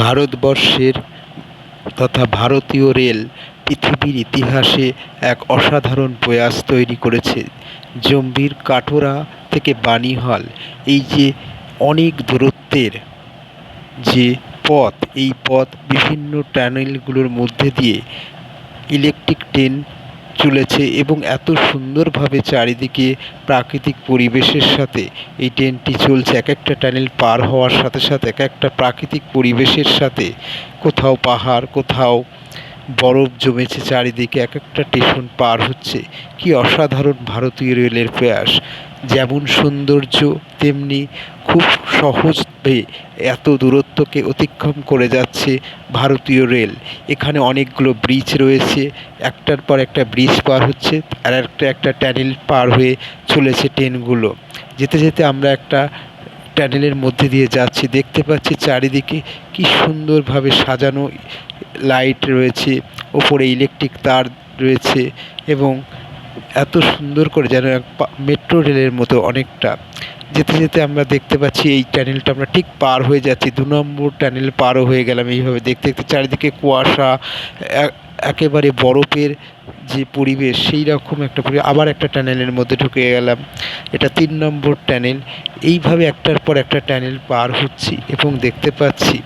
ভারতবর্ষের তথা ভারতীয় রেল পৃথিবীর ইতিহাসে এক অসাধারণ প্রয়াস তৈরি করেছে। জম্বির কাটোরা থেকে বানিহাল, এই যে অনেক দূরত্বের যে পথ, এই পথ বিভিন্ন টানেলগুলোর মধ্যে দিয়ে ইলেকট্রিক ট্রেন চলেছে এবং এত সুন্দরভাবে চারিদিকে প্রাকৃতিক পরিবেশের সাথে এই ট্রেনটি চলছে। এক একটা টানেল পার হওয়ার সাথে সাথে এক একটা প্রাকৃতিক পরিবেশের সাথে, কোথাও পাহাড়, কোথাও বরফ জমেছে, চারিদিকে এক একটা স্টেশন পার হচ্ছে। কি অসাধারণ ভারতীয় রেলের প্রয়াস! যেমন সৌন্দর্য, তেমনি খুব সহজে এত দূরত্বকে অতিক্রম করে যাচ্ছে ভারতীয় রেল। এখানে অনেকগুলো ব্রিজ রয়েছে, একটার পর একটা ব্রিজ পার হচ্ছে, আর একটা টানেল পার হয়ে চলেছে ট্রেনগুলো। যেতে যেতে আমরা একটা টানেলের মধ্যে দিয়ে যাচ্ছি, দেখতে পাচ্ছি চারিদিকে কি সুন্দরভাবে সাজানো, লাইট রয়েছে, ওপরে ইলেকট্রিক তার রয়েছে এবং এত সুন্দর করে যেন মেট্রো রেলের মতো অনেকটা। যেতে যেতে আমরা দেখতে পাচ্ছি এই টানেলটা আমরা ঠিক পার হয়ে যাচ্ছি, 2 নম্বর টানেল পারও হয়ে গেলাম। এইভাবে দেখতে দেখতে চারিদিকে কুয়াশা, একেবারে বরফের যে পরিবেশ, সেই রকম একটা পরিবেশ। আবার একটা টানেলের মধ্যে ঢুকে গেলাম, এটা 3 নম্বর টানেল। এইভাবে একটার পর একটা টানেল পার হচ্ছি এবং দেখতে পাচ্ছি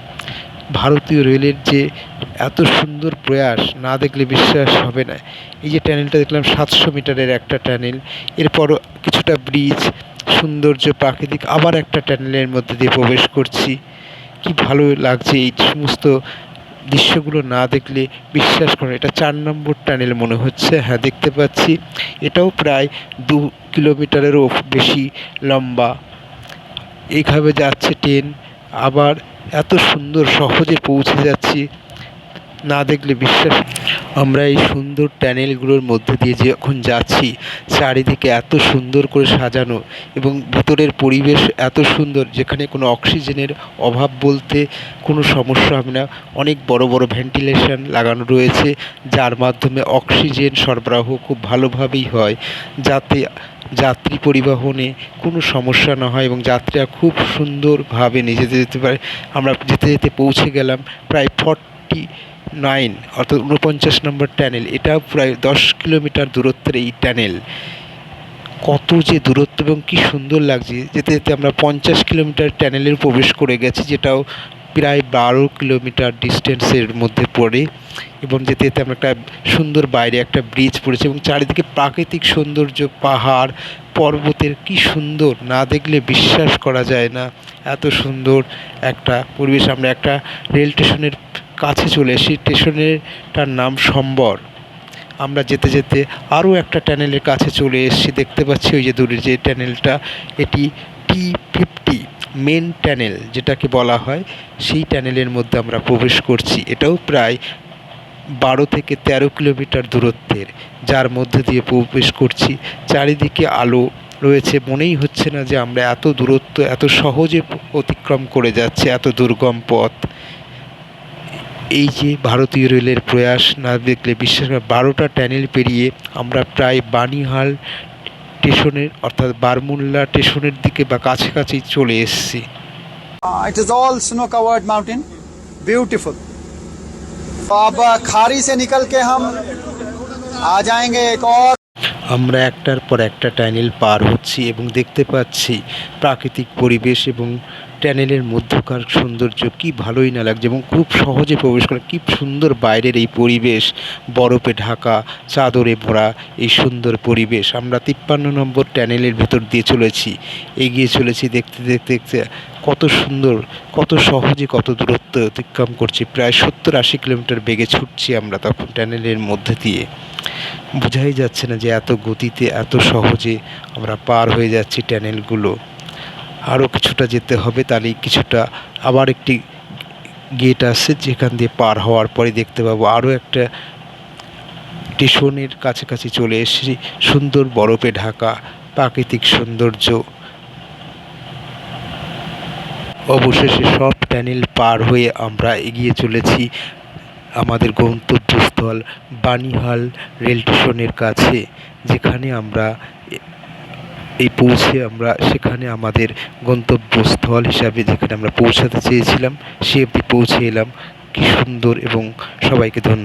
ভারতীয় রেলের যে এত সুন্দর প্রয়াস, না দেখলে বিশ্বাস হবে না। এই যে টানেলটা দেখলাম 700 মিটারের একটা টানেল, এরপর কিছুটা ব্রিজ, সৌন্দর্য, প্রাকৃতিক, আবার একটা টানেলের মধ্যে দিয়ে প্রবেশ করছি। কি ভালো লাগছে এই সমস্ত দৃশ্যগুলো না দেখলে বিশ্বাস করুন। এটা 4 নম্বর টানেল মনে হচ্ছে, হ্যাঁ দেখতে পাচ্ছি। এটাও প্রায় 2 কিলোমিটারেরও বেশি লম্বা। এইভাবে যাচ্ছে ট্রেন, আবার এত সুন্দর সহজে পৌঁছে যাচ্ছি, না দেখলে বিশ্বাস। আমরা এই সুন্দর টানেলগুলোর মধ্যে দিয়ে যখন যাচ্ছি, চারিদিকে এত সুন্দর করে সাজানো এবং ভেতরের পরিবেশ এত সুন্দর, যেখানে কোনো অক্সিজেনের অভাব বলতে কোনো সমস্যা হবে না। অনেক বড় বড় ভেন্টিলেশন লাগানো রয়েছে, যার মাধ্যমে অক্সিজেন সরবরাহ খুব ভালোভাবেই হয়, যাতে যাত্রী পরিবহনে কোনো সমস্যা না হয় এবং যাত্রীরা খুব সুন্দরভাবে নিয়ে যেতে পারে। আমরা যেতে যেতে পৌঁছে গেলাম প্রায় 49, অর্থাৎ 49 নম্বর টানেল। এটা প্রায় 10 কিলোমিটার দূরত্বের এই টানেল। কত যে দূরত্ব এবং কি সুন্দর লাগছে! যেতে যেতে আমরা 50 কিলোমিটার টানেলের প্রবেশ করে গেছি, যেটাও প্রায় 12 কিলোমিটার ডিস্টেন্সের মধ্যে পড়ে। এবং যেতে যেতে আমরা একটা সুন্দর বাইরে একটা ব্রিজ পড়েছে এবং চারিদিকে প্রাকৃতিক সৌন্দর্য, পাহাড় পর্বতের, কি সুন্দর, না দেখলে বিশ্বাস করা যায় না এত সুন্দর একটা পরিবেশ। আমরা একটা রেল স্টেশনের কাছে চলে এসেছি, স্টেশনেরটার নাম সম্বর। আমরা যেতে যেতে আরও একটা টানেলের কাছে চলে এসেছি, দেখতে পাচ্ছি ওই যে দূরে যে টানেলটা, এটি T50 মেন টানেল যেটাকে বলা হয়, সেই টানেলের মধ্যে আমরা প্রবেশ করছি। এটাও প্রায় 12 থেকে 13 কিলোমিটার দূরত্বের, যার মধ্যে দিয়ে প্রবেশ করছি। চারিদিকে আলো রয়েছে, মনেই হচ্ছে না যে আমরা এত দূরত্ব এত সহজে অতিক্রম করে যাচ্ছি, এত দুর্গম পথ। এই যে ভারতীয় রেলের প্রয়াস, না দেখলে বিশ্বাস করে। 12টা টানেল পেরিয়ে আমরা প্রায় বানিহাল স্টেশনের, অর্থাৎ বারমুল্লা স্টেশনের দিকে বা কাছাকাছি চলে এসেছি। It is all snow covered mountain, beautiful. तो अब खारी से निकल के हम आ जाएंगे एक और। আমরা একটার পর একটা টানেল পার হচ্ছি এবং দেখতে পাচ্ছি প্রাকৃতিক পরিবেশ এবং টানেলের মধ্যকার সৌন্দর্য, কি ভালোই না লাগছে এবং খুব সহজে প্রবেশ করা। কি সুন্দর বাইরের এই পরিবেশ, বরফে ঢাকা, চাদরে ভরা এই সুন্দর পরিবেশ। আমরা 53 নম্বর টানেলের ভেতর দিয়ে চলেছি, এগিয়ে চলেছি, দেখতে দেখতে দেখতে কত সুন্দর, কত সহজে কত দূরত্ব অতিক্রম করছি। প্রায় 70-80 কিলোমিটার বেগে ছুটছি আমরা তখন টানেলের মধ্যে দিয়ে। বোঝাই যাচ্ছে না যে এত গতিতে এত সহজে আমরা পার হয়ে যাচ্ছি টানেলগুলো। আরও কিছুটা যেতে হবে, তাহলেই কিছুটা আবার একটি গেট আছে, যেখান দিয়ে পার হওয়ার পরে দেখতে পাবো আরও একটা স্টেশনের কাছাকাছি চলে এসেছি। সুন্দর বরফে ঢাকা প্রাকৃতিক সৌন্দর্য। অবশেষে সব টানেল পার হয়ে আমরা এগিয়ে চলেছি আমাদের গন্তব্যস্থল বানিহাল রেল স্টেশনের কাছে, যেখানে আমরা এই পৌঁছে আমরা সেখানে আমাদের গন্তব্যস্থল হিসাবে যেখানে আমরা পৌঁছাতে চেয়েছিলাম সে অবধি পৌঁছে এলাম। কি সুন্দর, এবং সবাইকে ধন্যবাদ।